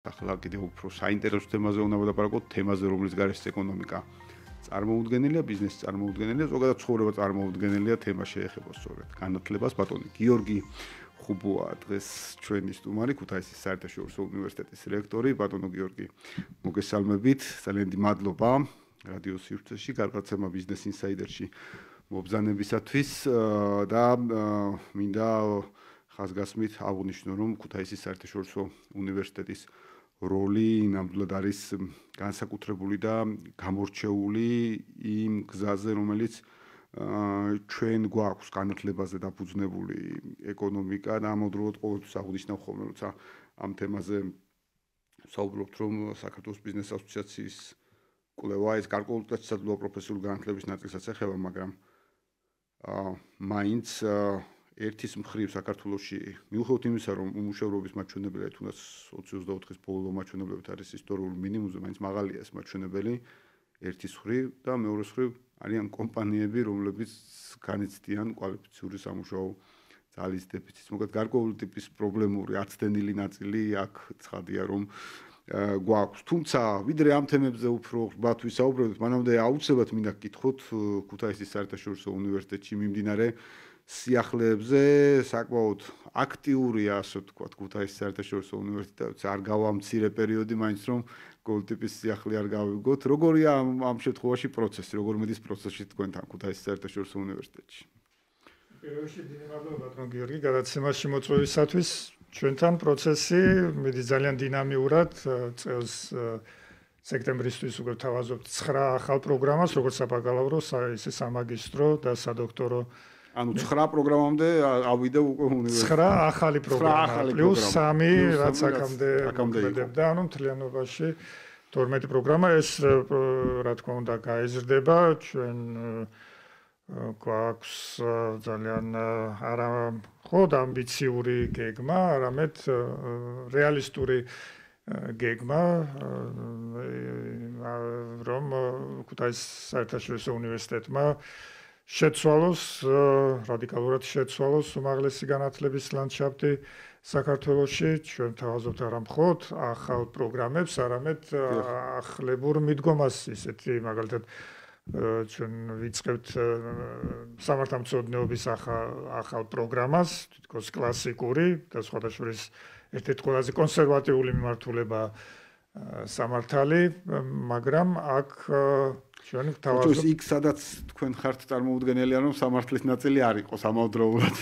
ახლა კიდევ უფრო საინტერესო თემაზე უნდა ვილაპარაკოთ, თემაზე, რომლის გარშეც ეკონომიკა წარმოუდგენელია, ბიზნესი წარმოუდგენელია, ზოგადად ცხოვრება წარმოუდგენელია, თემა შეეხება სწორედ განათლებას. ბატონი გიორგი ხუბოა დღეს ჩვენი სტუმარი, ქუთაისის საერთაშორისო უნივერსიტეტის რექტორი. ბატონო გიორგი, მოგესალმებით, ძალიან დიდი მადლობა რადიო სივრცეში, გადაცემა ბიზნეს ინსაიდერში მობრძანებისათვის და მინდა ხაზგასმით აღვნიშნო, რომ ქუთაისის საერთაშორისო უნივერსიტეტის როლი ნამდვილად არის განსაკუთრებული და გამორჩეული იმ გზაზე, რომელიც ჩვენ გვაქვს განათლებაზე დაფუძნებული ეკონომიკა და ამავდროულად ყოველთვის აღვნიშნავ ხოლმე, როცა ამ თემაზე ვსაუბრობთ, რომ საქართველოს ბიზნეს ასოციაციის კვლევა ეს გარკვეულწილად შესაძლოა პროფესიული განათლების ნაწილსაც ეხება, მაგრამ მაინც ერთის მხრივ საქართველოში მიუხედავად იმისა, რომ უმუშევრობის მაჩვენებელი თუნდაც 20-24-ის ბოლო მაჩვენებლებით არის ისტორიული მინიმუმზე, მაინც მაღალია ეს მაჩვენებელი ერთის მხრივ და მეორეს მხრივ არიან კომპანიები, რომლებიც განიცდიან კვალიფიციური სამუშაო ძალის დეფიციტს. მოკლედ გარკვეული ტიპის პრობლემური აცდენილი ნაწილი აქ ცხადია, რომ გვაქვს. თუმცა ვიდრე ამ თემებზე უფრო ბრალად ვისაუბრებთ, მანამდე აუცილებლად მინდა გკითხოთ ქუთაისის საერთაშორისო უნივერსიტეტში მიმდინარე სიახლეებზე, საკმაოდ აქტიურია, ასე ვთქვათ, ქუთაისის საერთაშორისო უნივერსიტეტში, არ გავა მცირე პერიოდი, მაინც რომ ყოველ ტიპის სიახლე არ გავიგოთ. როგორია ამ შემთხვევაში პროცესი, როგორ მედის პროცესში თქვენთან ქუთაისის საერთაშორისო უნივერსიტეტში? პირველ რიგში დიდი მადლობა ბატონ გიორგი გადაცემაში მოწვევისათვის. ჩვენთან პროცესი მიდის ძალიან დინამიურად, წელს სექტემბრისთვის უკვე ვთავაზობთ 9 ახალ პროგრამას, როგორც საბაკალავრო, ისე სამაგისტრო და სადოქტორო. ანუ 9 პროგრამამდე ავიდა უკვე უნივერსიტეტში. 9 ახალი პროგრამა პლუს 3 რაც აქამდე მოქმედებდა, ანუ მთლიანობაში 12 პროგრამა. ეს რა თქმა უნდა გაიზრდება, ჩვენ გვაქვს ძალიან არა მხოლოდ ამბიციური გეგმა, არამედ რეალისტური გეგმა, რომ ქუთაისის საერთაშორისო უნივერსიტეტმა შეცვალოს, რადიკალურად შეცვალოს უმაღლესი განათლების ლანდშაფტი საქართველოში. ჩვენ თავაზობთ არა მხოლოდ ახალ პროგრამებს, არამედ ახლებურ მიდგომას, ისეთი მაგალითად ჩვენ ვიწყებთ სამართალმცოდნეობის ახალ პროგრამას, თითქოს კლასიკური და სხვადასხვა ერთ-ერთი ყველაზე კონსერვატიული მიმართულება სამართალი, მაგრამ აქ ჩვენ ვთავაზობთ იქ სადაც თქვენ ხართ წარმოუდგენელია, რომ სამართლის ნაწილი არ იყოს ამავდროულად.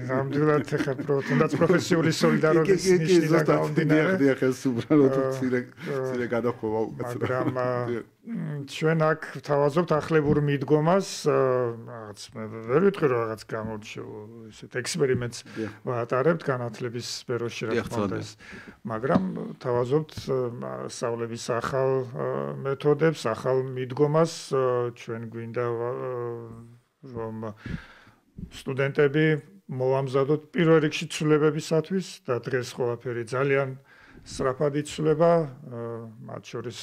ნამდვილად ეხლა თუნდაც პროფესიული სოლიდარობის ნიშნიდან გამომდინარე. დიახ, ეს უბრალოდ მცირე გადახოვა უკაცრავად. მაგრამ ჩვენ აქ ვთავაზობთ ახლებურ მიდგომას, რაღაც მე ვერ ვიტყვი რომ რაღაც გამორჩეულ ესეთ ექსპერიმენტს ვატარებთ განათლების სფეროში, რა თქმა უნდა, მაგრამ ვთავაზობთ სწავლების ახალ მეთოდებს, ახალ მიდგომას. ჩვენ გვინდა რომ სტუდენტები მოვამზადოთ პირველ რიგში ცვლილებებისათვის და დღეს ყველაფერი ძალიან სწრაფად იცვლება, მათ შორის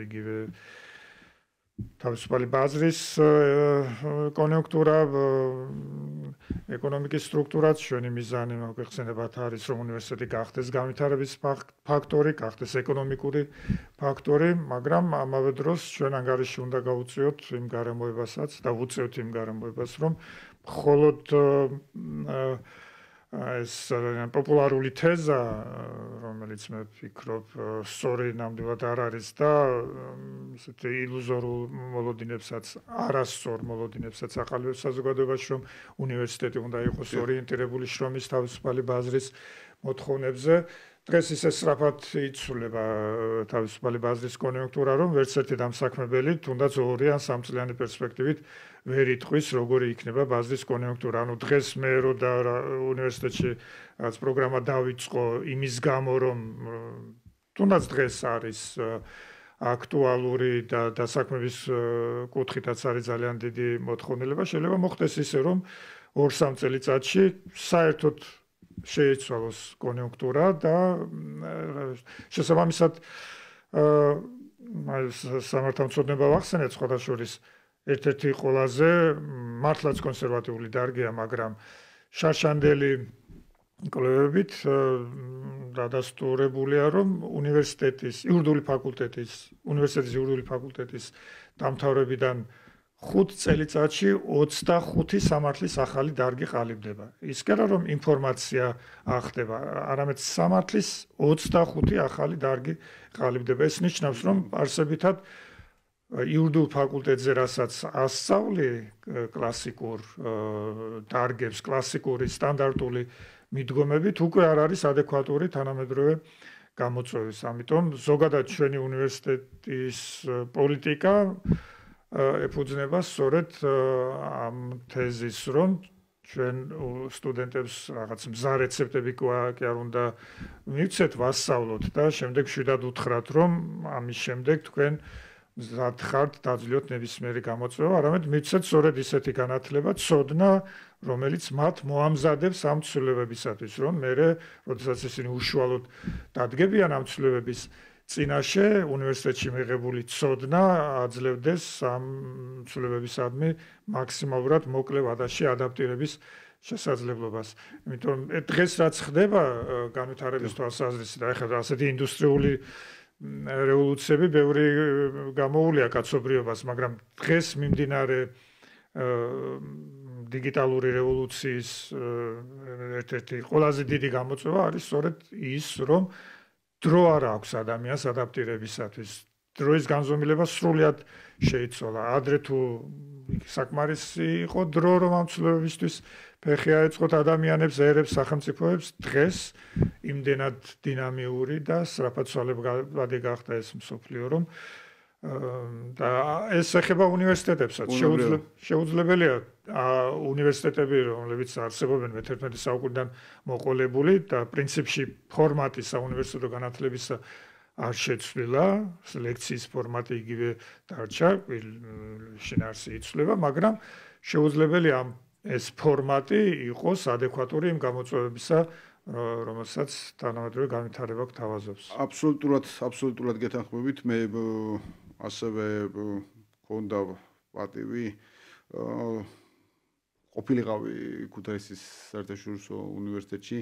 იგივე თავისუფალი ბაზრის კონიუნქტურა, ეკონომიკის სტრუქტურაც. ჩვენი მიზანი მოგვეხსენებათ არის, რომ უნივერსიტეტი გახდეს განვითარების ფაქტორი, გახდეს ეკონომიკური ფაქტორი, მაგრამ ამავე დროს ჩვენ ანგარიში უნდა გავუწიოთ იმ გარემოებასაც და ვუწევთ იმ გარემოებას, რომ მხოლოდ ეს პოპულარული თეზა, რომელიც მე ვფიქრობ, სწორი ნამდვილად არ არის და ესეთი ილუზორულ მოლოდინებსაც, არასწორ მოლოდინებსაც აყალიბებს საზოგადოებაში, რომ უნივერსიტეტი უნდა იყოს ორიენტირებული შრომის თავისუფალი ბაზრის მოთხოვნებზე. დღეს ისე სწრაფად იცვლება თავისუფალი ბაზრის კონიუნქტურა, რომ ვერც ერთი დამსაქმებელი, თუნდაც 2 ან 3 წლიანი პერსპექტივით ვერ იტყვის, როგორი იქნება ბაზრის კონიუნქტურა. ანუ დღეს მე რო და უნივერსიტეტში რაც პროგრამა დავიწყო იმის გამო, რომ თუნდაც დღეს არის აქტუალური და დასაქმების კუთხითაც არის ძალიან დიდი მოთხოვნილება, შეიძლება მოხდეს ისე, რომ 2-3 წელიწადში საერთოდ შეიცვალოს კონიუნქტურა და შესაბამისად სამართალმცოდნეობა ვახსენეთ სხვადასხვა ერთ-ერთი ყველაზე მართლაც კონსერვატიული დარგია, მაგრამ შარშანდელი კვლევებით დადასტურებულია, რომ იურიდიული ფაკულტეტის დამთავრებიდან 5 წელიწადში 25 სამართლის ახალი დარგი ყალიბდება. ის კი არა რომ ინფორმაცია ახდება, არამედ სამართლის 25 ახალი დარგი ყალიბდება. ეს ნიშნავს, რომ არსებითად იურიდიულ ფაკულტეტზე რასაც ასწავლი კლასიკურ დარგებს, კლასიკური სტანდარტული მიდგომებით უკვე არ არის ადეკვატური თანამედროვე გამოწვევის. ამიტომ ზოგადად ჩვენი უნივერსიტეტის პოლიტიკა ეფუძნება სწორედ ამ თეზის, რომ ჩვენ სტუდენტებს რაღაც მზა რეცეპტები კი არ უნდა მივცეთ, ვასწავლოთ და შემდეგ შვიდად უთხრათ, რომ ამის შემდეგ თქვენ მზად ხართ დაძლიოთ ნებისმიერი გამოწვევა, არამედ მივცეთ სწორედ ისეთი განათლება, ცოდნა, რომელიც მათ მოამზადებს ამ ცვლილებებისათვის, რომ მერე, როდესაც ისინი უშუალოდ დადგებიან ამ ცვლილებების წინაშე უნივერსიტეტში მიღებული ცოდნა აძლევდეს ამ ცვლილებებისადმი მაქსიმალურად მოკლე ვადაში ადაპტირების შესაძლებლობას. იმიტომ დღეს რაც ხდება განვითარების თვალსაზრისით, ახლა ასეთი ინდუსტრიული რევოლუციები ბევრი გამოუვლია კაცობრიობას, მაგრამ დღეს მიმდინარე დიგიტალური რევოლუციის ერთ-ერთი ყველაზე დიდი გამოწვევა არის სწორედ ის, რომ დრო არ აქვს ადამიანს ადაპტირებისათვის. დროის განზომილება სრულად შეიცვალა. ადრე თუ საკმარისი იყო დრო, რომ ამ ცვლილებებისთვის ფეხი აეწყოთ ადამიანებს, ერებს, სახელმწიფოებს, დღეს იმდენად დინამიური და სწრაფად ცვალებადი გახდა ეს მსოფლიო, რომ და ეს ეხება უნივერსიტეტებსაც. შეუძლებელია უნივერსიტეტები, რომლებიც არსებობენ მე-11 საუკუნიდან მოყოლებული და პრინციპში ფორმატი საუნივერსიტეტო განათლებისა არ შეცვლილა, ლექციის ფორმატი იგივე დარჩა, შინაარსი იცვლება, მაგრამ შეუძლებელია ეს ფორმატი იყოს ადეკვატური იმ გამოწვევებისა, რომელსაც თანამედროვე განვითარება გვთავაზობს. აბსოლუტურად გეთანხმებით. მე ასევე მქონდა პატივი ყოფილიყავი ქუთაისის საერთაშორისო უნივერსიტეტში,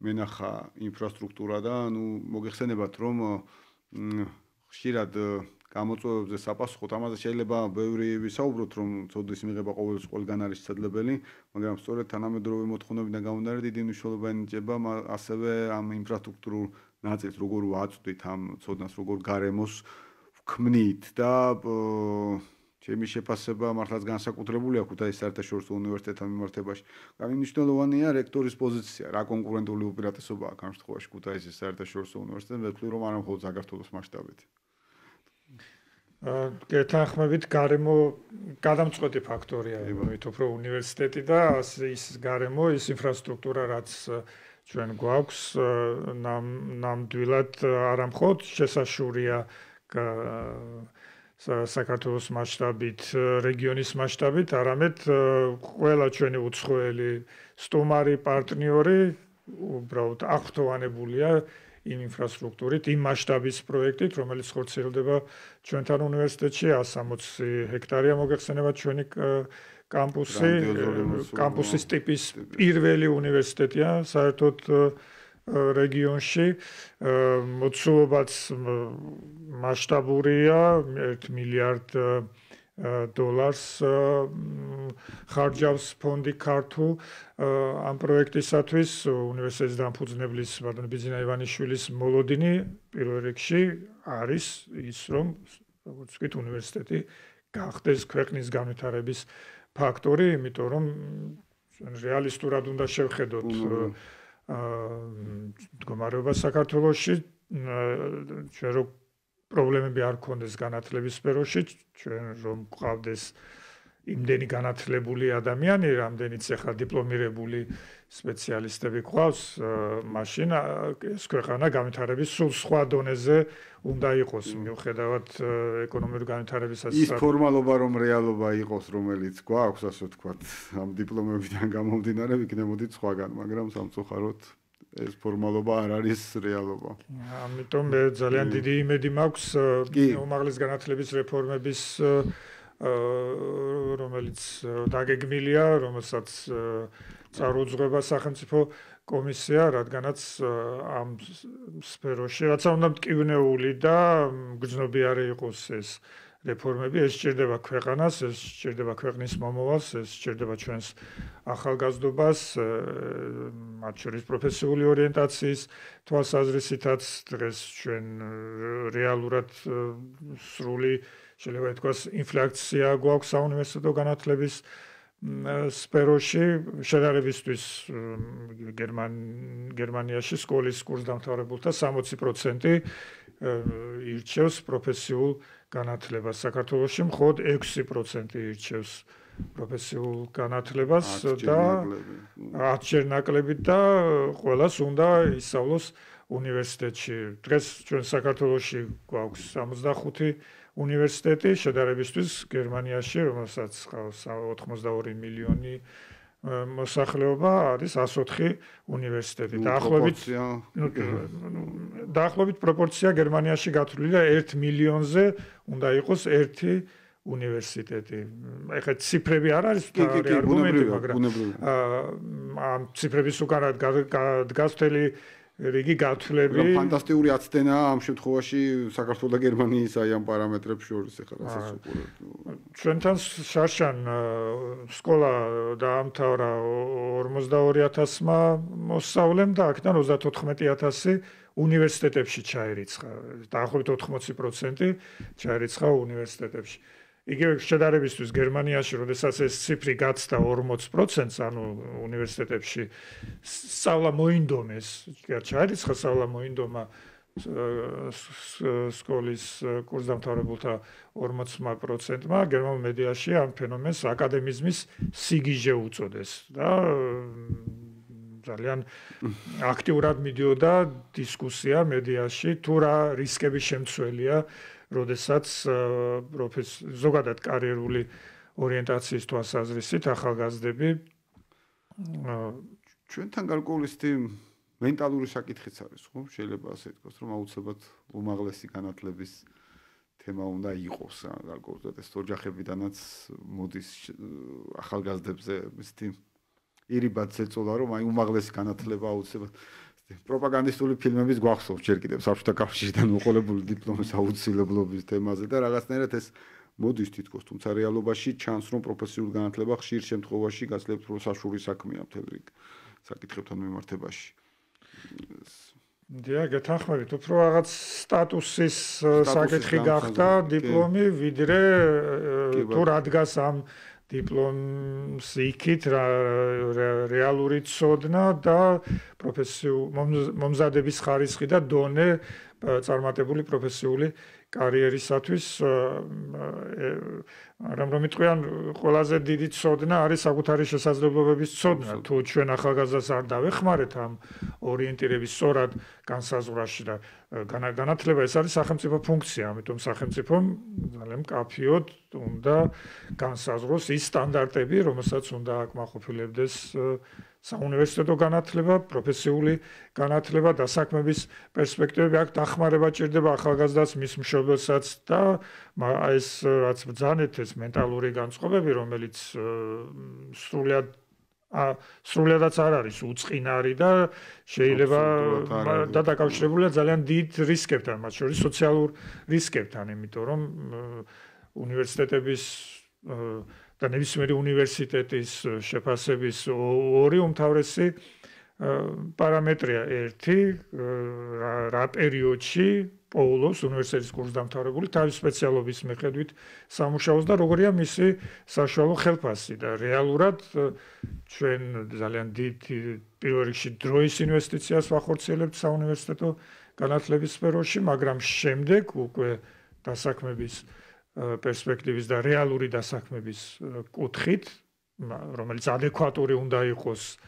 მენახა ინფრასტრუქტურა და მოგეხსენებათ, რომ ხშირად გამოწვევებზე საპასუხოდ ამაზე შეიძლება ბევრი ვისაუბროთ, რომ ცოდნის მიღება ყველგან არის შესაძლებელი, მაგრამ სწორედ თანამედროვე მოთხოვნებიდან გამომდინარე დიდი მნიშვნელობა ენიჭება ასევე ამ ინფრასტრუქტურულ ნაწილს, როგორ ვაწვდით ამ ცოდნას, როგორ გარემოს ვქმნით და ჩემი შეფასება მართლაც განსაკუთრებულია ქუთაისის საერთაშორისო უნივერსიტეტთან მიმართებაში. მნიშვნელოვანია რექტორის პოზიცია, რა კონკურენტული უპირატესობა აქვს ამ შემთხვევაში ქუთაისის საერთაშორისო უნივერსიტეტთან, ვეთქვი რომ არა მხოლოდ საქართველოს მასშტაბით. გეთანხმებით, გარემო გადამწყვეტი ფაქტორია, იმიტომ რომ უნივერსიტეტი და ის გარემო, ის ინფრასტრუქტურა, რაც ჩვენ გვაქვს, ნამდვილად არა მხოლოდ შესაშურია საქართველოს მასშტაბით, რეგიონის მასშტაბით, არამედ ყველა ჩვენი უცხოელი სტუმარი პარტნიორი უბრალოდ აღფრთოვანებულია იმ ინფრასტრუქტურით, იმ მასშტაბის პროექტით, რომელიც ხორციელდება ჩვენთან უნივერსიტეტში, 160 ჰექტარია მოგეხსენებათ ჩვენი კამპუსის ტიპის პირველი უნივერსიტეტია საერთოდ რეგიონში, მოცულობაც მასშტაბურია, $1 მილიარდ ხარჯავს ფონდი ქართულ ამ პროექტისათვის. უნივერსიტეტის დამფუძნებლის ბიძინა ივანიშვილის მოლოდინი პირველ რიგში არის ის, რომ როგორც ვთქვით, უნივერსიტეტი გახდეს ქვეყნის განვითარების ფაქტორი, იმიტომ რომ რეალისტურად უნდა შევხედოთ მდგომარეობა საქართველოში, ჩვენ რომ პრობლემები არ ქონდეს განათლების სფეროში, ჩვენ რომ გვყავდეს იმდენი განათლებული ადამიანი, რამდენიც ახლა დიპლომირებული სპეციალისტები გვყავს, მაშინ ეს ქვეყანა განვითარების სულ სხვა დონეზე უნდა იყოს, მიუხედავად ეკონომიკური განვითარებისას. ის ფორმალობა რომ რეალობა იყოს, რომელიც გვაქვს, ასე ვთქვათ, ამ დიპლომებიდან გამომდინარე, ვიქნებოდით სხვაგან, მაგრამ სამწუხაროდ ეს ფორმალობა არ არის რეალობა. ამიტომ მე ძალიან დიდი იმედი მაქვს უმაღლეს განათლების რეფორმების, რომელიც დაგეგმილია, რომელსაც წარუძღვება სახელმწიფო კომისია, რადგანაც ამ სფეროში რაცა უნდა მტკივნეული და გრძნობიარე იყოს ეს რეფორმები, ეს სჭირდება ქვეყანას, ეს სჭირდება ქვეყნის მომავალს, ეს სჭირდება ჩვენს ახალგაზრდობას, მათ შორის პროფესიული ორიენტაციის თვალსაზრისითაც დღეს ჩვენ რეალურად სრული შეიძლება ითქვას ინფლაცია გვაქვს საუნივერსიტეტო განათლების სფეროში შედარებისთვის გერმანიაში სკოლის კურსდამთავრებულთა 60% ირჩევს პროფესიულ განათლებას. საქართველოში მხოლოდ 6% ირჩევს პროფესიულ განათლებას და 10-ჯერ ნაკლები და ყველას უნდა ისწავლოს უნივერსიტეტში. დღეს ჩვენ საქართველოში გვაქვს 65 უნივერსიტეტი, შედარებისთვის გერმანიაში, რომელსაც ყავს 82 მილიონი მოსახლეობა, არის 104 უნივერსიტეტი. დაახლოებით პროპორცია გერმანიაში გათვლილია 1 მილიონზე უნდა იყოს ერთი უნივერსიტეტი. ეხლა ციფრები არ არის არგუმენტი, მაგრამ ამ ციფრების უკანად დგას მთელი რიგი გათვლები. ფანტასტიკური აცდენაა ამ შემთხვევაში საქართველოს და გერმანიის აი ამ პარამეტრებს შორის ეხლა რასაც უყურებთ. ჩვენთან შარშან სკოლა დაამთავრა 42,000-მა მოსწავლემ და აქედან 34,000 უნივერსიტეტებში ჩაირიცხა. დაახლოებით 80% ჩაირიცხა უნივერსიტეტებში. იგივე შედარებისთვის გერმანიაში, როდესაც ეს ციფრი გაცდა 40%-ს, ანუ უნივერსიტეტებში სწავლა მოინდომეს, ჩაირიცხა სწავლა მოინდომა სკოლის კურსდამთავრებულთა 40%-მა, გერმანულ მედიაში ამ ფენომენს აკადემიზმის სიგიჟე უწოდეს და ძალიან აქტიურად მიდიოდა დისკუსია მედიაში, თუ რა რისკები შემცველია როდესაც ზოგადად კარიერული ორიენტაციის თვალსაზრისით ახალგაზრდები ჩვენთან გარკვეული მენტალური საკითხიც არის, ხო? შეიძლება ასე ითქვას, რომ აუცილებლად უმაღლესი განათლების თემა უნდა იყოს, გარკვეულად ეს ოჯახებიდანაც მოდის ახალგაზრდებზე ისეთი ირიბად ზეწოლა, რომ აი უმაღლესი განათლება აუცილებლად პროპაგანდისტული ფილმების გვახსოვს ჯერ კიდევ საბჭოთა კავშირიდან მოყოლებული დიპლომის აუცილებლობის თემაზე და რაღაცნაირად ეს მოდის თითქოს, თუმცა რეალობაში ჩანს, რომ პროფესიული განათლება ხშირ შემთხვევაში გასლებთ რომ საშუალო საქმეა მთელ რიგ საკითხებთან მიმართებაში. დიახ, გეთანხმებით, უფრო რაღაც სტატუსის საკითხი გახდა დიპლომი, ვიდრე თუ რადგას ამ დიპლომს იქით რეალური ცოდნა და მომზადების ხარისხი და დონე წარმატებული პროფესიული კარიერისათვის, რომ იტყვიან, ყველაზე დიდი ცოდნა არის საკუთარი შესაძლებლობების ცოდნა. თუ ჩვენ ახალგაზრდას არ დავეხმარეთ ამ ორიენტირების სწორად განსაზღვრაში და განათლება ეს არის სახელმწიფო ფუნქცია, ამიტომ სახელმწიფომ ძალიან მკაფიოდ უნდა განსაზღვროს ის სტანდარტები, რომელსაც უნდა აკმაყოფილებდეს საუნივერსიტეტო განათლება, პროფესიული განათლება, დასაქმების პერსპექტივები, აქ დახმარება ჭირდება ახალგაზრდას, მის მშობელსაც და ეს რაც ბრძანეთ ეს მენტალური განწყობები, რომელიც სრულიადაც არ არის უწყინარი და შეიძლება და დაკავშირებულია ძალიან დიდ რისკებთან, მათ შორის სოციალურ რისკებთან, იმიტომ რომ უნივერსიტეტების და ნებისმიერი უნივერსიტეტის შეფასების ორი უმთავრესი პარამეტრია. ერთი, რა პერიოდში პოულობს უნივერსიტეტის კურსდამთავრებული თავის სპეციალობის მიხედვით სამუშაოს და როგორია მისი საშუალო ხელფასი და რეალურად ჩვენ ძალიან დიდ პირველ რიგში დროის ინვესტიციას ვახორციელებთ საუნივერსიტეტო განათლების სფეროში, მაგრამ შემდეგ უკვე დასაქმების პერსპექტივის და რეალური დასაქმების კუთხით, რომელიც ადეკვატური უნდა იყოს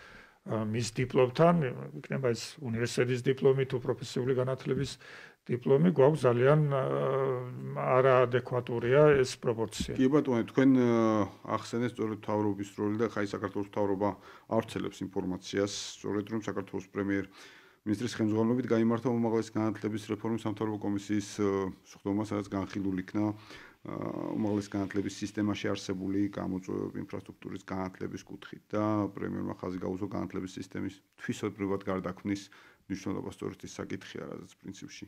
მის დიპლომთან, იქნება ეს უნივერსიტეტის დიპლომი თუ პროფესიული განათლების დიპლომი, გვაქვს ძალიან არაადეკვატურია ეს პროპორცია. კი ბატონო, თქვენ ახსენეთ სწორედ მთავრობის როლი და ხაი საქართველოს მთავრობა ავრცელებს ინფორმაციას, სწორედ რომ საქართველოს პრემიერ-მინისტრის ხელმძღვანელობით გაიმართა უმაღლესი განათლების რეფორმის სამთავრობო კომისიის სხდომა, სადაც განხილული იქნა უმაღლესი განათლების სისტემაში არსებული გამოწვევები ინფრასტრუქტურის განათლების კუთხით და პრემიერმა ხაზი გაუსვა განათლების სისტემის თვისობრივად გარდაქმნის მნიშვნელობა სწორედ ის საკითხია, რაზეც პრინციპში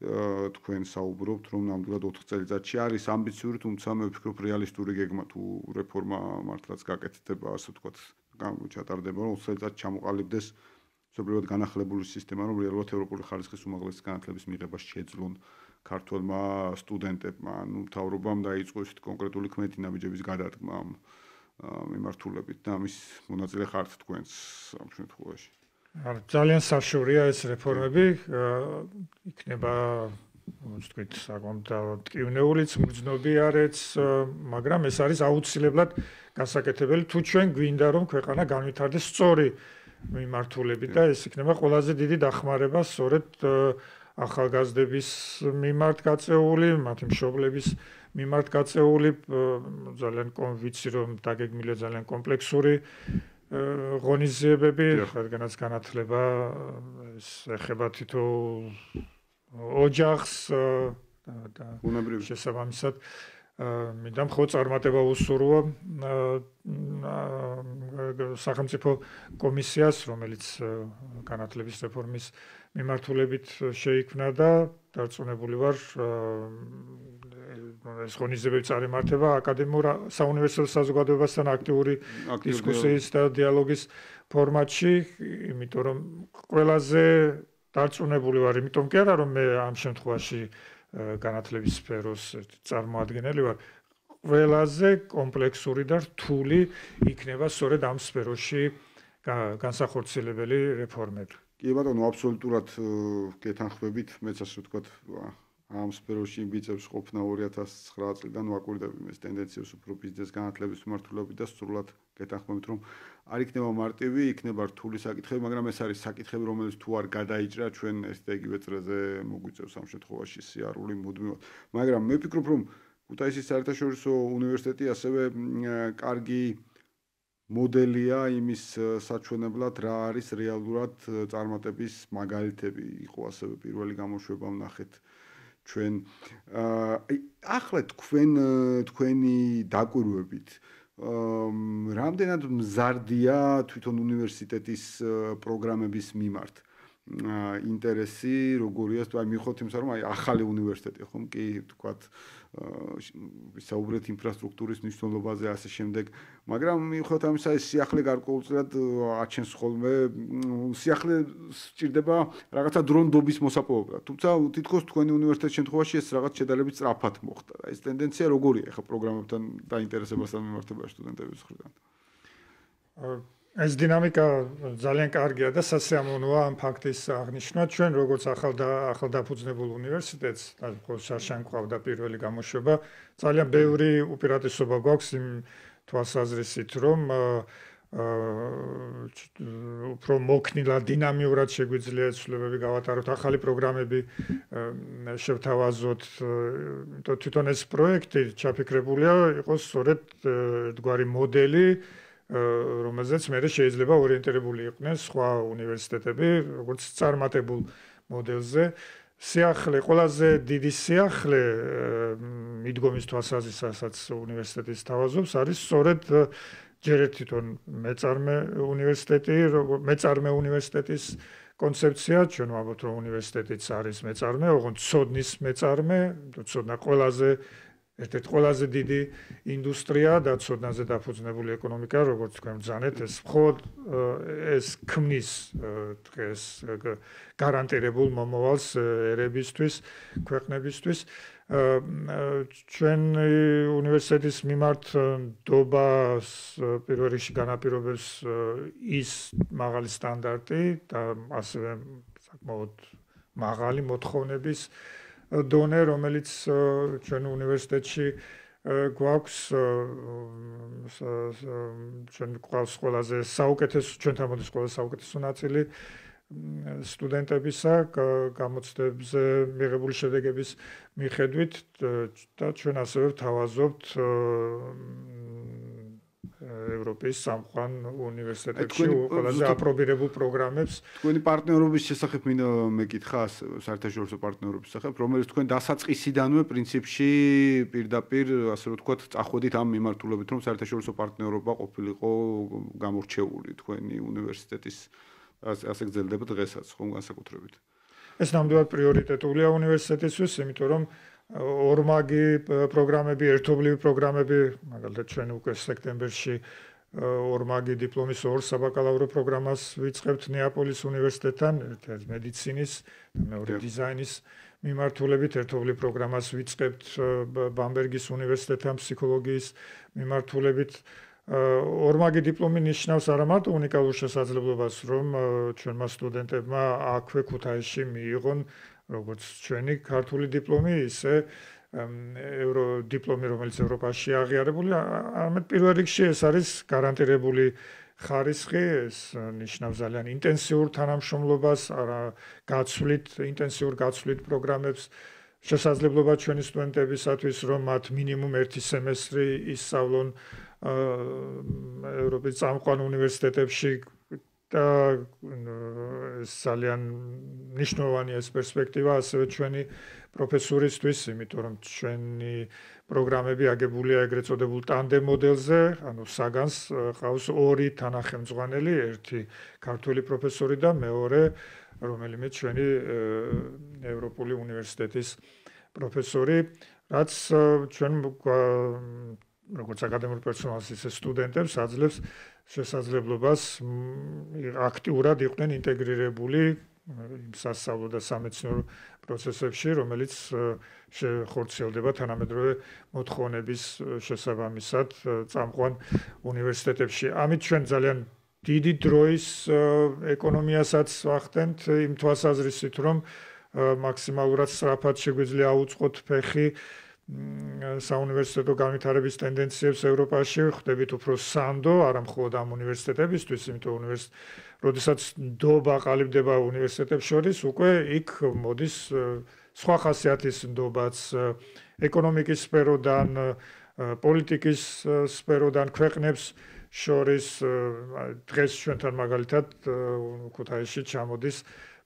თქვენ საუბრობთ, რომ ნამდვილად 4 წელიწადში არის ამბიციური, თუმცა მე ვფიქრობ რეალისტური გეგმა თუ რეფორმა მართლაც გაკეთდება, ასე ვთქვათ, ჩატარდება, რომ 4 წელიწადში ჩამოყალიბდეს სობრიოდ განახლებული სისტემა, რომ რეალურად ევროპული ხარისხის უმაღლესი განათლების მიღება შეძლონ ქართველმა სტუდენტებმა, მთავრობამ დაიწყო ისეთ კონკრეტული კმეთი ნაბიჯების გადადგმა ამ მიმართულებით და ამის მონაწილე ხართ თქვენს ამ შემთხვევაში. ძალიან საშუალია ეს რეფორმები, იქნება ვთქვით, საკმაოდ ტკივნეულიც, მგრძნობი არეც, მაგრამ ეს არის აუცილებლად გასაკეთებელი თუ ჩვენ გვინდა რომ ქვეყანა განვითარდეს სწორი მიმართულებით და ეს იქნება ყველაზე დიდი დახმარება სწორედ ახალგაზრდების მიმართ გაწეული, მათი მშობლების მიმართ გაწეული, ძალიან ვიცი რომ დაგეგმილია ძალიან კომპლექსური ღონისძიებები, რადგანაც განათლება ეს ეხება თითოეულ ოჯახს და შესაბამისად მინდა მხოლოდ წარმატება უსურვო სახელმწიფო კომისიას, რომელიც განათლების რეფორმის მიმართულებით შეიქმნა და დარწმუნებული ვარ ეს ღონისძიებები წარიმართება აკადემიურ საუნივერსიტეტო საზოგადოებასთან აქტიური დისკუსიის და დიალოგის ფორმატში, იმიტომ რომ ყველაზე დარწმუნებული ვარ, იმიტომ კი არა რომ მე ამ შემთხვევაში განათლების სფეროს წარმოადგენელი ვარ, ყველაზე კომპლექსური და რთული იქნება სწორედ ამ სფეროში განსახორციელებელი რეფორმები. კი ბატონო, აბსოლუტურად გეთანხმებით, მეც ასე ვთქვათ, ამ სფეროში ბიცებს ყოფნა 2009 წლიდან ვაკვირდები ეს ტენდენციას უფრო ბიზნეს განათლების მიმართულებით და სრულად გეთანხმებით, რომ არ იქნება მარტივი, იქნება რთული საკითხები, მაგრამ ეს არის საკითხები, რომელიც თუ არ გადაიჭრა, ჩვენ ეს და იგივე წრეზე მოგვიწევს ამ შემთხვევაში სიარული მუდმივად. მაგრამ მე ვფიქრობ, რომ ქუთაისის საერთაშორისო უნივერსიტეტი ასევე კარგი მოდელია იმის საჩვენებლად, რა არის რეალურად წარმატების მაგალითები. იყო ასევე პირველი გამოშვება ვნახეთ ჩვენ ახლა თქვენი დაკვირვებით რამდენად მზარდია თვითონ უნივერსიტეტის პროგრამების მიმართ ინტერესი, როგორია, აი მიხოთ იმისა, რომ აი ახალი უნივერსიტეტი ხომ კი თქვათ ვისაუბრეთ ინფრასტრუქტურის მნიშვნელობაზე ასე შემდეგ, მაგრამ მიხოთ ამისა ეს სიახლე გარკვეულწილად აჩენს ხოლმე, სიახლე სჭირდება რაღაცა დრონდობის მოსაპოვებლად. თუმცა თითქოს თქვენი უნივერსიტეტის შემთხვევაში ეს რაღაც შედარებით სწრაფად მოხდა. ეს ტენდენცია როგორია ახლა პროგრამებთან დაინტერესებასთან მიმართებაში სტუდენტების მხრიდან? ეს დინამიკა ძალიან კარგია და სასიამოვნოა ამ ფაქტის აღნიშვნა. ჩვენ როგორც ახალდაფუძნებულ უნივერსიტეტს, შარშან გვყავდა პირველი გამოშვება, ძალიან ბევრი უპირატესობა გვაქვს იმ თვალსაზრისით, რომ უფრო მოქნილად, დინამიურად შეგვიძლია ცვლილებები გავატაროთ, ახალი პროგრამები შევთავაზოთ. თვითონ ეს პროექტი ჩაფიქრებულია იყოს სწორედ ერთგვარი მოდელი, რომელზეც მე შეიძლება ორიენტირებული იყვნენ სხვა უნივერსიტეტები, როგორც წარმატებულ მოდელზე. სიახლე, ყველაზე დიდი სიახლე მიდგომის თვალსაზრისითაც უნივერსიტეტის თავაზობს არის სწორედ ჯერ ერთ თვითონ მეწარმე უნივერსიტეტის კონცეფცია, ჩვენ ვამბობთ, რომ უნივერსიტეტიც არის მეწარმე, ოღონდ ცოდნის მეწარმე, ცოდნა ერთ-ერთი ყველაზე დიდი ინდუსტრია და ცოდნაზე დაფუძნებული ეკონომიკა, როგორც თქვენ ბრძანეთ, ეს მხოლოდ ეს ქმნის დღეს გარანტირებულ მომავალს ერებისთვის, ქვეყნებისთვის. ჩვენ უნივერსიტეტის მიმართ ნდობას პირველ რიგში განაპირობებს ის მაღალი სტანდარტი და ასევე საკმაოდ მაღალი მოთხოვნების დონე, რომელიც ჩვენ უნივერსიტეტში გვაქვს, ჩვენ გვყავს ყველაზე საუკეთესო, ჩვენთან მოდის ყველაზე საუკეთესო ნაწილი სტუდენტებისა გამოცდებზე მიღებული შედეგების მიხედვით და ჩვენ ასევე ვთავაზობთ ევროპის სამყარო უნივერსიტეტებში ყველაზე აპრობირებულ პროგრამებს. თქვენი პარტნიორობის შესახებ მინდა მეკითხა საერთაშორისო პარტნიორობის შესახებ, რომელიც თქვენ დასაწყისიდანვე პრინციპში პირდაპირ ასე რომ ვთქვათ, წახვედით ამ მიმართულებით, რომ საერთაშორისო პარტნიორობა ყოფილიყო გამორჩეული თქვენი უნივერსიტეტის ასე გრძელდება დღესაც, ხომ განსაკუთრებით. ეს ნამდვილად პრიორიტეტულია უნივერსიტეტისთვის, იმიტომ რომ ორმაგი პროგრამები, ერთობლივი პროგრამები, მაგალითად ჩვენ უკვე სექტემბერში ორმაგი დიპლომის ორ საბაკალავრო პროგრამას ვიწყებთ ნეაპოლის უნივერსიტეტთან, ერთ მედიცინის, მეორე დიზაინის მიმართულებით, ერთობლივ პროგრამას ვიწყებთ ბამბერგის უნივერსიტეტთან ფსიქოლოგიის მიმართულებით. ორმაგი დიპლომი ნიშნავს არა მარტო უნიკალურ შესაძლებლობას, რომ ჩვენმა სტუდენტებმა აქვე ქუთაისში მიიღონ როგორც ჩვენი ქართული დიპლომი, ისე დიპლომი, რომელიც ევროპაში აღიარებული, არამედ პირველ რიგში ეს არის გარანტირებული ხარისხი, ეს ნიშნავს ძალიან ინტენსიურ თანამშრომლობას, ინტენსიურ გაცვლით პროგრამებს, შესაძლებლობა ჩვენი სტუდენტებისათვის, რომ მათ მინიმუმ 1 სემესტრი ისწავლონ ევროპის სამყარო უნივერსიტეტებში და ძალიან მნიშვნელოვანია ეს პერსპექტივა ასევე ჩვენი პროფესურისთვის, იმიტომ რომ ჩვენი პროგრამები აგებულია ეგრეთ წოდებულ ტანდემ მოდელზე, ანუ საგანს ყავს ორი თანახმწვანელი, ერთი ქართველი პროფესორი და მეორე რომელიმე ჩვენი ევროპული უნივერსიტეტის პროფესორი, რაც ჩვენ როგორც აკადემიურ პერსონალს ისე სტუდენტებს აძლევს შესაძლებლობას აქტიურად იყვნენ ინტეგრირებული სასწავლო და სამეცნიერო პროცესებში, რომელიც ხორციელდება თანამედროვე მოთხოვნების შესაბამისად წამყვან უნივერსიტეტებში. ამით ჩვენ ძალიან დიდი დროის ეკონომიასაც ვახდენთ იმ თვალსაზრისით, რომ მაქსიმალურად სწრაფად შეგვიძლია აუწყოთ ფეხი საუნივერსიტეტო განვითარების ტენდენციებს ევროპაში, ხდებით უფრო სანდო, არა მხოლოდ ამ უნივერსიტეტებისთვის, იმიტომ რომ როდესაც ნდობა ყალიბდება უნივერსიტეტებს შორის, უკვე იქ მოდის სხვა ხასიათის ნდობაც, ეკონომიკის სფეროდან, პოლიტიკის სფეროდან ქვეყნებს შორის, დღეს ჩვენთან მაგალითად ქუთაისში ჩამოდის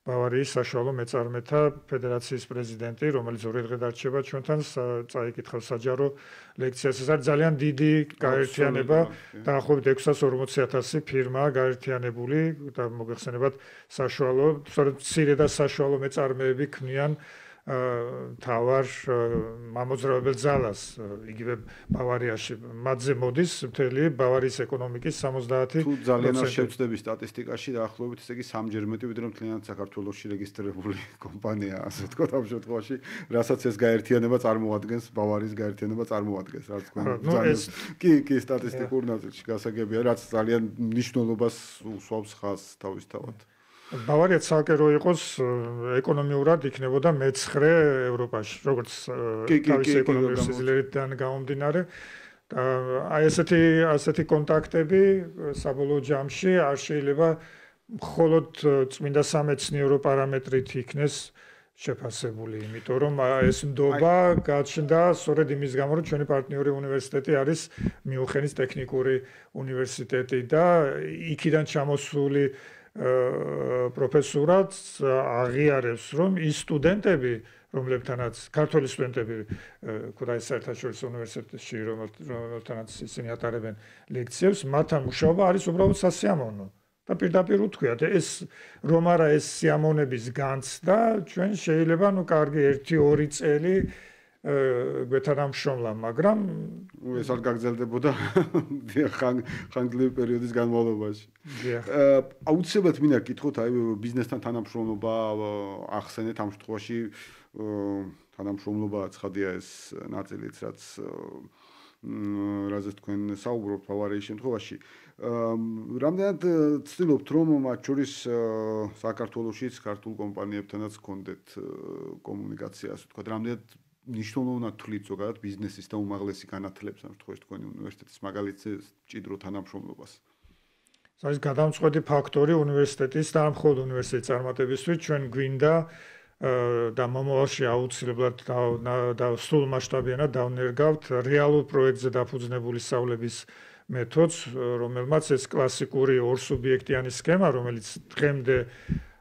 ბავარიის საშუალო მეწარმეთა ფედერაციის პრეზიდენტი, რომელიც ორი დღე დარჩება ჩვენთან, წაიკითხავს საჯარო ლექციას. ეს არის ძალიან დიდი გაერთიანება, დაახლოებით 640,000 ფირმაა გაერთიანებული და მოგეხსენებათ საშუალო, სწორედ მცირე და საშუალო მეწარმეები ქმნიან თავარ მამოძრავებელ ძალას იგივე ბავარიაში. მათზე მოდის მთელი ბავარიის ეკონომიკის 70%. თუ ძალიან არ შევწდები სტატისტიკაში, დაახლოებით ესე იგი 3-ჯერ მეტი, ვიდრე მთლიანად საქართველოში რეგისტრირებული კომპანია, ასე ვთქვათ, ამ შემთხვევაში, რასაც ეს გაერთიანება წარმოადგენს, ბავარიის გაერთიანება წარმოადგენს, რაც თქვენ კი სტატისტიკურ ნაწილში გასაგებია, რაც ძალიან მნიშვნელობას უსვამს ხაზს თავისთავად. ბავარია ცალკე რო იყოს ეკონომიურად იქნებოდა მე-9 ევროპაში, როგორც თავის ეკონომიკის სიძლიერიდან გამომდინარე. აი ასეთი კონტაქტები საბოლოო ჯამში არ შეიძლება მხოლოდ წმინდა სამეცნიერო პარამეტრით იქნეს შეფასებული, იმიტომ რომ ეს ნდობა გაჩნდა სწორედ იმის გამო, რომ ჩვენი პარტნიორი უნივერსიტეტი არის მიუნხენის ტექნიკური უნივერსიტეტი და იქიდან ჩამოსული პროფესორად აღიარებს, რომ ის სტუდენტები, რომლებთანაც ქართველი სტუდენტები ქუთაისის საერთაშორისო უნივერსიტეტში, რომელთანაც ისინი ატარებენ ლექციებს, მათთან მუშაობა არის უბრალოდ სასიამოვნო. და პირდაპირ უთქვიათ, ეს რომ არა ეს სიამოვნების განცდა, ჩვენ შეიძლება კარგი 1-2 წელი გვეთანამშრომლა, მაგრამ ეს არ გაგრძელდებოდა ხანგრძლივი პერიოდის განმავლობაში. აუცილებლად მინდა გითხოთ, აი ბიზნესთან თანამშრომლობა ახსენეთ ამ შემთხვევაში თანამშრომლობა ცხადია ეს ნაწილიც, რაც რაზეც თქვენ საუბრობთ ბავარიის შემთხვევაში. რამდენად ცდილობთ, რომ მათ შორის საქართველოშიც ქართულ კომპანიებთანაც გქონდეთ კომუნიკაცია, ასე ვთქვათ, რამდენად მნიშვნელოვნად თვლით ზოგადად ბიზნესის და უმაღლესი განათლების ამ შემთხვევაში თქვენი უნივერსიტეტის მაგალითზე ჭიდრო თანამშრომლობას. ეს არის გადამწყვეტი ფაქტორი უნივერსიტეტის და მხოლოდ უნივერსიტეტის წარმატებისთვის. ჩვენ გვინდა და მომავალში აუცილებლად და სულ მასშტაბიანად დავნერგავთ რეალურ პროექტზე დაფუძნებული სწავლების მეთოდს, რომელმაც ეს კლასიკური ორსუბიექტიანი სქემა, რომელიც დღემდე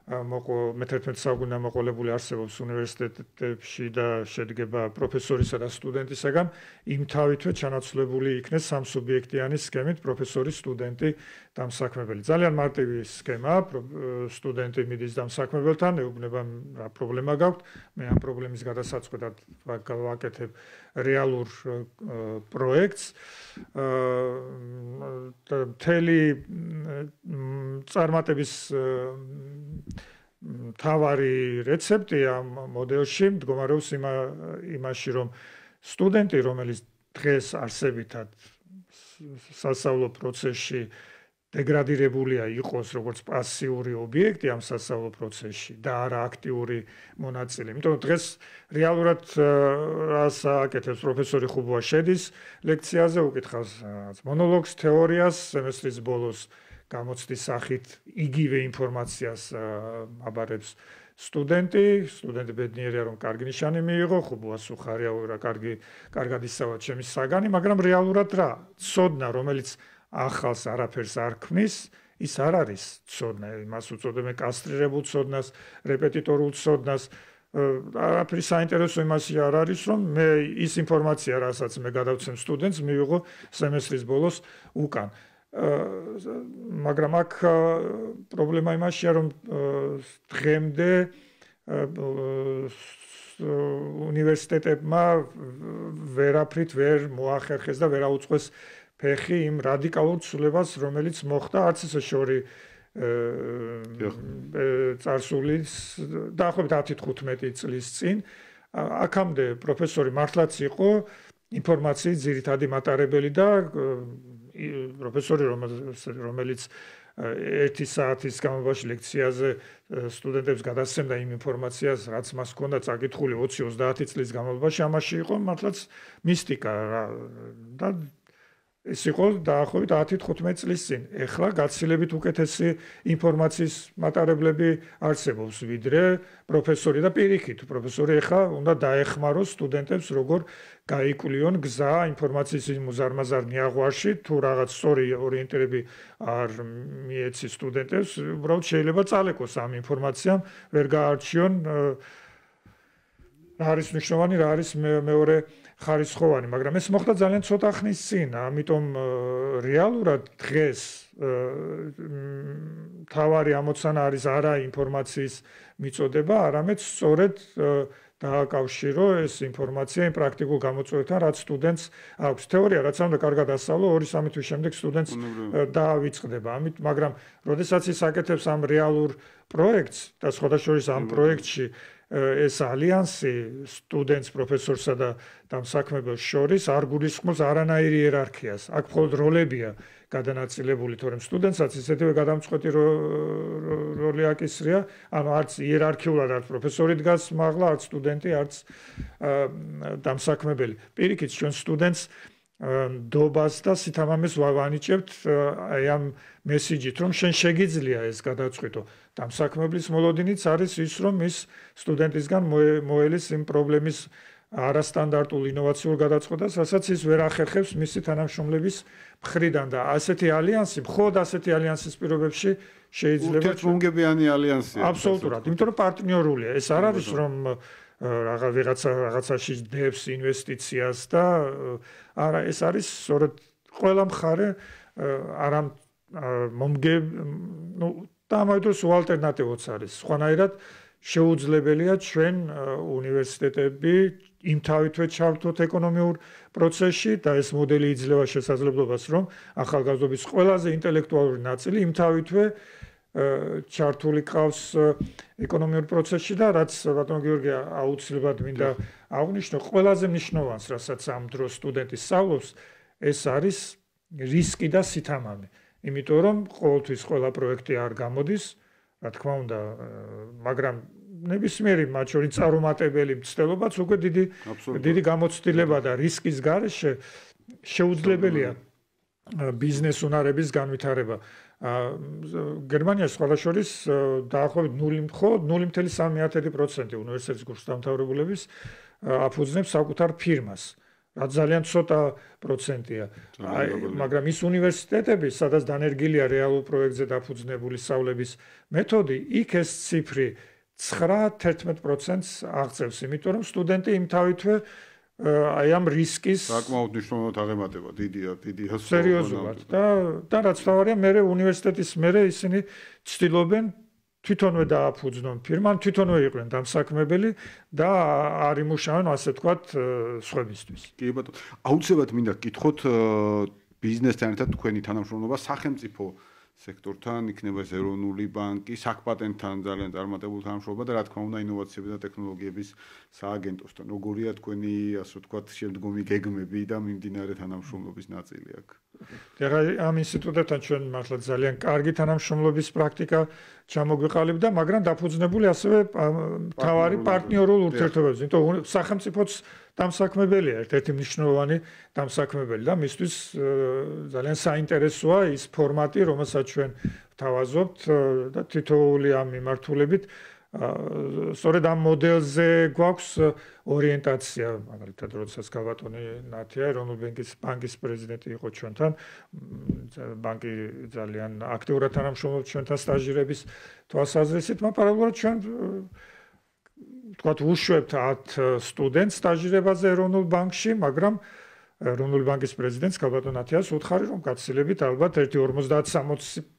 მე-11 საუკუნიდან მოყოლებული არსებობს უნივერსიტეტებში და შედგება პროფესორისა და სტუდენტისაგან, იმთავითვე ჩანაცვლებული იქნეს სამსუბიექტიანი სქემით პროფესორი, სტუდენტი, დამსაქმებელი. ძალიან მარტივი სქემაა, სტუდენტი მიდის დამსაქმებელთან, ეუბნება რა პრობლემა გაქვთ, მე ამ პრობლემის გადასაწყვეტად ვაკეთებ რეალურ პროექტს. მთელი წარმატების თავარი რეცეპტი ამ მოდელში მდგომარეობს იმაში, რომ სტუდენტი, რომელიც დღეს არსებითად სასწავლო პროცესში დეგრადირებულია იყოს როგორც პასიური ობიექტი ამ სასწავლო პროცესში და არა აქტიური მონაწილე. იმიტომ რომ დღეს რეალურად რას აკეთებს პროფესორი ხუბუა, შედის ლექციაზე, უკითხავს მონოლოგს, თეორიას, სემესტრის ბოლოს გამოცდის სახით იგივე ინფორმაციას აბარებს სტუდენტი ბედნიერია რომ კარგი ნიშანი მიიღო, ხუბუას უხარია რა კარგად ისავა ჩემი საგანი, მაგრამ რეალურად რა, ცოდნა რომელიც ახალს არაფერს არ ქმნის, ის არ არის ცოდნა, იმას უწოდებენ კასტრირებულ ცოდნას, რეპეტიტორულ ცოდნას. არაფერი საინტერესო იმაში არ არის, რომ მე ის ინფორმაცია, რასაც მე გადავცემ სტუდენტს, მივიღო სემესტრის ბოლოს უკან. მაგრამ აქ პრობლემა იმაშია, რომ დღემდე უნივერსიტეტებმა ვერაფრით ვერ მოახერხეს და ვერ აუწყეს ფეხი იმ რადიკალურ ცვლილებას, რომელიც მოხდა არც ისე შორი წარსულის დაახლოებით 10-15 წლის წინ. აქამდე პროფესორი მართლაც იყო ინფორმაციის ძირითადი მატარებელი და პროფესორი, რომელიც 1 საათის განმავლობაში ლექციაზე სტუდენტებს გადასცემდა იმ ინფორმაციას, რაც მას ჰქონდა წაკითხული 20-30 წლის განმავლობაში, ამაში იყო მართლაც მისტიკა და ეს იყო დაახლოებით 10-15 წლის წინ. ეხლა გაცილებით უკეთესი ინფორმაციის მატარებლები არსებობს, ვიდრე პროფესორი და პირიქით. პროფესორი ეხლა უნდა დაეხმაროს სტუდენტებს, როგორ გაიკვლიონ გზა ინფორმაციის მუზარმაზარ ნიაღვარში, თუ რაღაც სწორი ორიენტირები არ მიეცი სტუდენტებს, უბრალოდ შეიძლება წალეკოს ამ ინფორმაციამ, ვერ გაარჩიონ რა არის მნიშვნელოვანი, რა არის მეორე ხარისხოვანი, მაგრამ ეს მოხდა ძალიან ცოტა ხნის წინ, ამიტომ რეალურად დღეს თავარი ამოცანა არის არა ინფორმაციის მიწოდება, არამედ სწორედ დააკავშირო ეს ინფორმაცია იმ პრაქტიკულ გამოწვევებთან, რაც სტუდენტს აქვს. თეორია, რაც უნდა კარგად ასწავლო, 2-3 თვის შემდეგ სტუდენტს დაავიწყდება. მაგრამ როდესაც ის აკეთებს ამ რეალურ პროექტს და სხვადასხვა ამ პროექტში ეს ალიანსი სტუდენტს, პროფესორსა და დამსაქმებელს შორის არ გულისხმობს არანაირი იერარქიას. აქ მხოლოდ როლებია გადანაწილებული, თორემ სტუდენტსაც ისეთივე გადამწყვეტი როლი აკისრია, ანუ არც იერარქიულად არც პროფესორი დგას მაღლა, არც სტუდენტი, არც დამსაქმებელი. პირიქით, ჩვენ სტუდენტს დობას და სითამამეს ვანიჭებთ აი ამ მესიჯით, რომ შენ შეგიძლია ეს გადაწყვიტო. დამსაქმებლის მოლოდინიც არის ის, რომ ის სტუდენტისგან მოელის იმ პრობლემის არასტანდარტულ ინოვაციურ გადაწყვეტას, რასაც ის ვერ ახერხებს მისი თანამშრომლების მხრიდან და ასეთი ალიანსი, მხოლოდ ასეთი ალიანსის პირობებში შეიძლება ურთიერთმომგებიანი ალიანსია. აბსოლუტურად, იმიტომ რომ პარტნიორულია. ეს არ არის რომ რაღაცაში დებს ინვესტიციას და არა, ეს არის სწორედ ყველა მხარე არა და ამავე დროს უალტერნატივოც არის. სხვანაირად შეუძლებელია ჩვენ უნივერსიტეტები იმთავითვე ჩავთოთ ეკონომიურ პროცესში და ეს მოდელი იძლევა შესაძლებლობას, რომ ახალგაზრდობის ყველაზე ინტელექტუალური ნაწილი იმთავითვე ჩართული ყავს ეკონომიურ პროცესში და რაც ბატონო გიორგი აუცილებლად მინდა აღნიშნო, ყველაზე მნიშვნელოვანს, რასაც ამ დროს სტუდენტი სწავლობს, ეს არის რისკი და სითამამე. იმიტომ რომ ყოველთვის ყველა პროექტი არ გამოდის, რა თქმა უნდა, მაგრამ ნებისმიერი მათ შორის წარუმატებელი მცდელობაც უკვე დიდი გამოცდილება და რისკის გარეშე შეუძლებელია ბიზნეს უნარების განვითარება. გერმანიაში სხვა შორის დაახლოებით 0.3% უნივერსიტეტის კურსდამთავრებულების აფუძნებს საკუთარ ფირმას, რაც ძალიან ცოტა პროცენტია. მაგრამ ის უნივერსიტეტები, სადაც დანერგილია რეალურ პროექტზე დაფუძნებული სწავლების მეთოდი, იქ ეს ციფრი 9-11%-ს აღწევს, იმიტომ რომ სტუდენტი იმთავითვე აი ამ რისკის საკმაოდ მნიშვნელოვნად აღემატება, დიდია სერიოზულად და რაც თავარია, მე უნივერსიტეტის მერე ისინი ცდილობენ თვითონვე დააფუძნონ ფირმამ, თვითონვე იყვნენ დამსაქმებელი და არ იმუშავენ, ასე ვთქვათ, სხვებისთვის. კი ბატონო, აუცილებლად მინდა გკითხოთ ბიზნესთან ერთად თქვენი თანამშრომლობა სახელმწიფო სექტორთან, იქნება ეს ეროვნული ბანკი, საქპატენტთან ძალიან წარმატებული თანამშრომლობა და რა თქმა უნდა ინოვაციების და ტექნოლოგიების სააგენტოსთან. როგორია თქვენი, ასე ვთქვათ, შემდგომი გეგმები და მიმდინარე თანამშრომლობის ნაწილი აქ? ეხლა ამ ინსტიტუტებთან ჩვენ მართლა ძალიან კარგი თანამშრომლობის პრაქტიკა ჩამოგვიყალიბდა, მაგრამ დაფუძნებული ასევე მთავარი პარტნიორულ ურთიერთობებზე. იმიტომ სახელმწიფოც დამსაქმებელია, ერთ-ერთი მნიშვნელოვანი დამსაქმებელი და მისთვის ძალიან საინტერესოა ის ფორმატი, რომელსაც ჩვენ ვთავაზობთ და თითოეული ამ მიმართულებით სწორედ ამ მოდელზე გვაქვს ორიენტაცია, მაგალითად, როდესაც გაბატონი ნათია ეროვნული ბანკის პრეზიდენტი იყო ჩვენთან, ბანკი ძალიან აქტიურად თანამშრომლობს ჩვენთან სტაჟირების თვალსაზრისით, მაგრამ პარალელურად ჩვენ თქვათ უშვებთ 10 სტუდენტს სტაჟირებაზე ეროვნულ ბანკში, მაგრამ ეროვნული ბანკის პრეზიდენტს გაბატონ ნათიას უთხარი, რომ გაცილებით ალბათ 1.50-60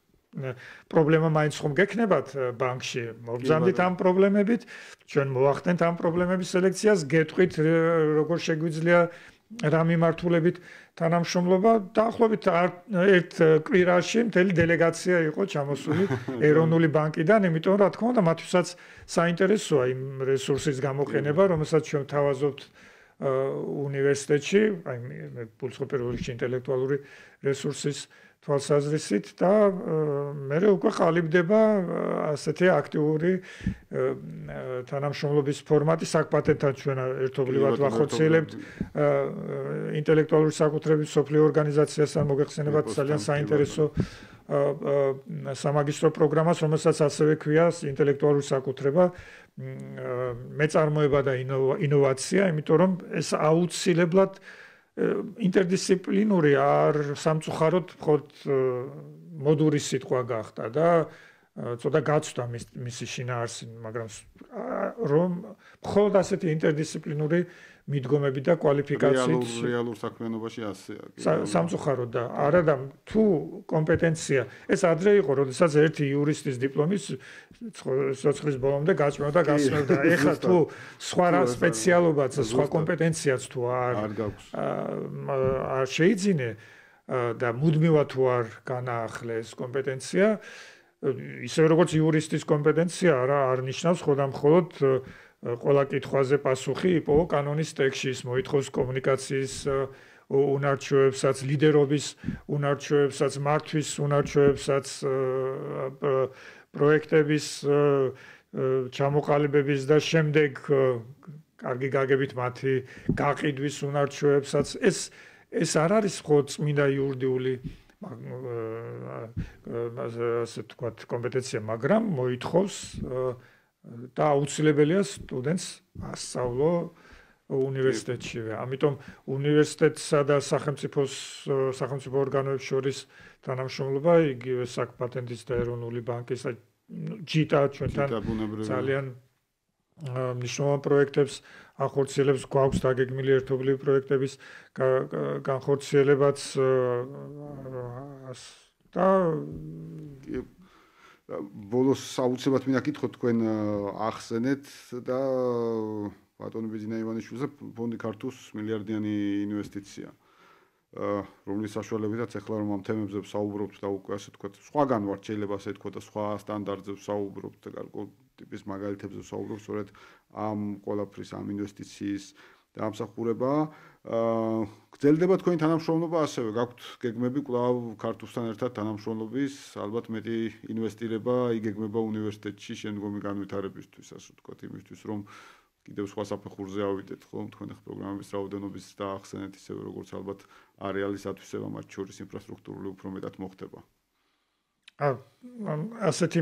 პრობლემა მაინც ხომ გექნებათ ბანკში. მობრძანდით ამ პრობლემებით, ჩვენ მოახდენთ ამ პრობლემების სელექციას, გეტყვით როგორ შეგვიძლია რა მიმართულებით თანამშრომლობა. დაახლოებით ერთ კვირაში მთელი დელეგაცია იყო ჩამოსული ეროვნული ბანკიდან, იმიტომ რა თქმა უნდა მათთვისაც საინტერესოა იმ რესურსის გამოყენება, რომელსაც ჩვენ ვთავაზობთ უნივერსიტეტში, აი პულსხო პირველ რიგში ინტელექტუალური რესურსის თვალსაზრისით და მე უკვე ყალიბდება ასეთი აქტიური თანამშრომლობის ფორმატი საქპატენტთან ჩვენ ერთობლივად ვახორციელებთ ინტელექტუალური საკუთრების სოფლიო ორგანიზაციასთან მოგეხსენებათ ძალიან საინტერესო სამაგისტრო პროგრამას, რომელსაც ასევე ქვია ინტელექტუალური საკუთრება, მეწარმოება და ინოვაცია, იმიტომ რომ ეს აუცილებლად ინტერდისციპლინური არ სამწუხაროდ მხოლოდ მოდური სიტყვა გახდა და ცოტა გაცვდა მისი შინაარსი, მაგრამ რომ მხოლოდ ასეთი ინტერდისციპლინური მიდგომები და კვალიფიკაციით რეალურ საქმიანობაში ასეა. სამწუხაროდ და არა და თუ კომპეტენცია ეს ადრე იყო, როდესაც ერთი იურისტის დიპლომის სოციალის ბოლომდე გაწმევდა, გასმევდა. ეხლა თუ სხვა რა სპეციალობაც, სხვა კომპეტენციაც თუ არ შეიძინე და მუდმივად თუ არ განაახლეს კომპეტენცია, ისე როგორც იურისტის კომპეტენცია არ ნიშნავს მხოლოდ ყველა კითხვაზე პასუხი იპოვო კანონის ტექსტში, მოითხოვს კომუნიკაციის უნარჩვევებსაც, ლიდერობის უნარჩვევებსაც, მართვის უნარჩვევებსაც, პროექტების ჩამოყალიბების და შემდეგ კარგი გაგებით მათი გაყიდვის უნარჩვევებსაც. ეს არ არის მხოლოდ წმინდა იურიდიული ასე ვთქვათ კომპეტენცია, მაგრამ მოითხოვს და აუცილებელია სტუდენტს ასწავლო უნივერსიტეტშივე. ამიტომ უნივერსიტეტსა და სახელმწიფო ორგანოებს შორის თანამშრომლობა, იგივე საქპატენტის და ეროვნული ბანკის ჯიტა ჩვენთან ძალიან მნიშვნელოვან პროექტებს ახორციელებს, გვაქვს დაგეგმილი ერთობლივი პროექტების განხორციელებაც და ბოლოს აუცილებლად მინდა გითხოთ თქვენ ახსენეთ და ბატონი ბიძინა ივანიშვილზე ფონდი ქართულს მილიარდიანი ინვესტიცია, რომლის საშუალებითაც ახლა რომ ამ თემებზე ვსაუბრობთ და უკვე ასე ვთქვათ, სხვაგან ვართ, შეიძლება ასე ვთქვათ და სხვა სტანდარტებზე ვსაუბრობთ და გარკვეულ ტიპის მაგალითებზე ვსაუბრობთ, სწორედ ამ ყველაფრის ამ ინვესტიციის დამსახურება. გრძელდება თქვენი თანამშრომლობა ასევე, გაქვთ გეგმები კვლავ ქართულთან ერთად თანამშრომლობის, ალბათ მეტი ინვესტირება იგეგმება უნივერსიტეტში შემდგომი განვითარებისთვის, ასე ვთქვათ, იმისთვის რომ კიდევ სხვა საფეხურზე ავიდეთ, ხო, თქვენი პროგრამების რაოდენობის და ახსენეთ ისევე როგორც ალბათ არეალის ათვისება მათ შორის ინფრასტრუქტურული უფრო მეტად მოხდება. ასეთი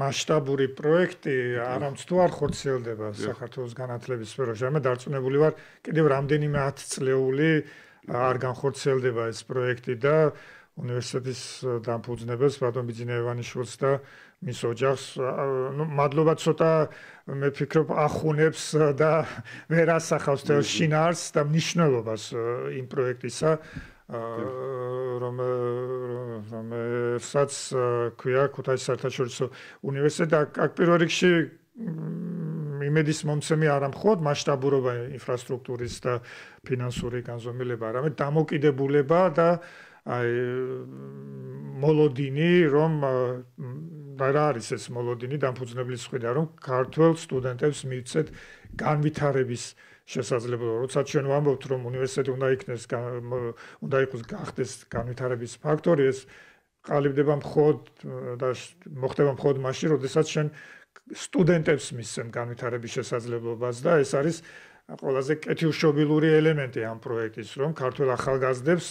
მასშტაბური პროექტი არამც თუ არ ხორციელდება საქართველოს განათლების სფეროში. მე დარწმუნებული ვარ, კიდევ რამდენიმე 10 წლეული არ განხორციელდება ეს პროექტი და უნივერსიტეტის დამფუძნებელს ბატონ ბიძინეევანიშვილს და მის ოჯახს მადლობა ცოტა მე ვფიქრობ ახუნებს და ვერ ასახავს თელ შინაარსს და მნიშვნელობას იმ პროექტისა რომელსაც ქვია ქუთაისის საერთაშორისო უნივერსიტეტი და აქ პირველ რიგში იმედის მომცემი არა მხოლოდ მასშტაბურობა ინფრასტრუქტურის და ფინანსური განზომილება, არამედ დამოკიდებულება და მოლოდინი, რომ რა არის ეს მოლოდინი დამფუძნებლის მხრიდან, რომ ქართველ სტუდენტებს მივცეთ განვითარების შესაძლებლობა. როცა ჩვენ ვამბობთ, რომ უნივერსიტეტი უნდა იყოს გახდეს განვითარების ფაქტორი, ეს ყალიბდება მხოლოდ და მოხდება მხოლოდ მაშინ, როდესაც ჩვენ სტუდენტებს მისცემ განვითარების შესაძლებლობას და ეს არის ყველაზე კეთილშობილური ელემენტი ამ პროექტის, რომ ქართველ ახალგაზრდებს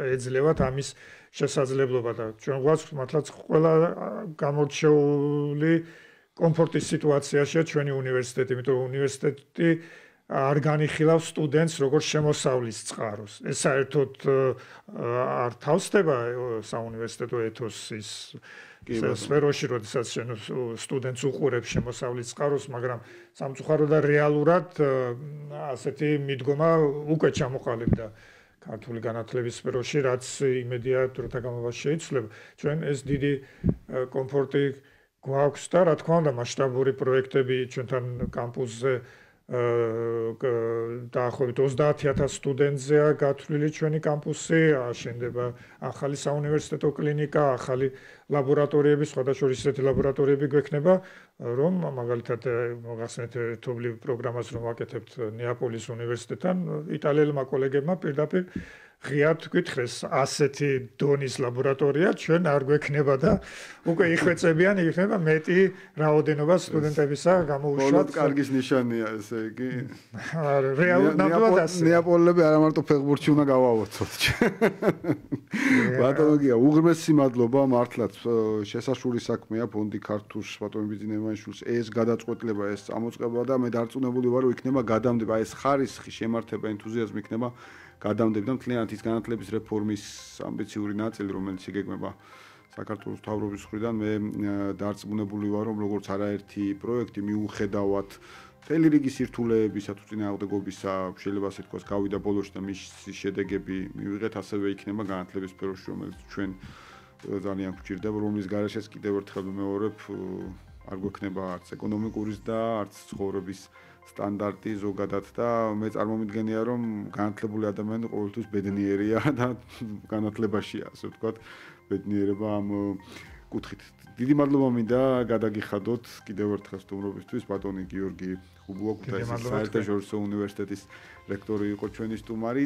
ეძლევათ ამის შესაძლებლობა და ჩვენ გვაქვს მართლაც ყველა გამორჩეული კომფორტის სიტუაციაშია ჩვენი უნივერსიტეტი, იმიტომ რომ უნივერსიტეტი არ განიხილავს სტუდენტს როგორც შემოსავლის წყაროს. ეს საერთოდ არ თავსდება საუნივერსიტეტო ეთოსის სფეროში, როდესაც სტუდენტს უყურებს შემოსავლის წყაროს, მაგრამ სამწუხაროდ და რეალურად ასეთი მიდგომა უკვე ჩამოყალიბდა ქართული განათლების სფეროში, რაც იმედია დროთა განმავლობაში შეიცვლება. ჩვენ ეს დიდი კომფორტი გვაქვს და რა თქმა უნდა მასშტაბური პროექტები ჩვენთან კამპუსზე დაახლოებით 30,000 სტუდენტზეა გათვლილი ჩვენი კამპუსი, აშენდება ახალი საუნივერსიტეტო კლინიკა, ახალი ლაბორატორიები, სხვადასხვა ისეთი ლაბორატორიები გვექნება, რომ მაგალითად მოგახსენეთ ერთობლივ პროგრამას რომ ვაკეთებთ ნეაპოლის უნივერსიტეტთან, იტალიელმა კოლეგებმა პირდაპირ ღიად გითხრეს ასეთი დონის ლაბორატორია ჩვენ არ გვექნება და უკვე იხვეწებიან იქნება მეტი რაოდენობა სტუდენტებისა გამოუშვათ. მხოლოდ კარგის ნიშანია ესე იგი. რეალურად ნამდვილად ასე. ნეაპოლელები არა მარტო ფეხბურთში უნდა გავაოცოთ. ბატონო გია, უღრმესი მადლობა მართლაც შესაშური საქმეა ფონდი ქართულს ბატონ ბიძინეევანიშვილს ეს გადაწყვეტილება ეს წამოწყება და მე დარწმუნებული ვარ რომ იქნება გადამდება ეს ხარისხი შემართება ენთუზიაზმი იქნება გადამდებდა მთლიანად ის განათლების რეფორმის ამბიციური ნაწილი, რომელიც იგეგმება საქართველოს მთავრობის მხრიდან. მე დარწმუნებული ვარ, რომ როგორც არაერთი პროექტი მიუხედავად მთელი რიგი სირთულეებისა თუ წინააღმდეგობისა, შეიძლება ასე თქვას, გავიდა ბოლოში და მის შედეგები მივიღეთ, ასევე იქნება განათლების სფეროში, რომელიც ჩვენ ძალიან გვჭირდება, რომლის გარეშეც კიდევ ერთხელ ვიმეორებ, არ გვექნება არც ეკონომიკურის და არც ცხოვრების სტანდარტი ზოგადად და მე წარმომიდგენია რომ განათლებული ადამიანი ყოველთვის ბედნიერია და განათლებაშია ასე ვთქვათ ბედნიერება ამ კუთხით. დიდი მადლობა მინდა გადაგიხადოთ კიდევ ერთხელ სტუმრობისთვის ბატონი გიორგი ხუბუა ქუთაისის საერთაშორისო უნივერსიტეტის რექტორი იყო ჩვენი სტუმარი.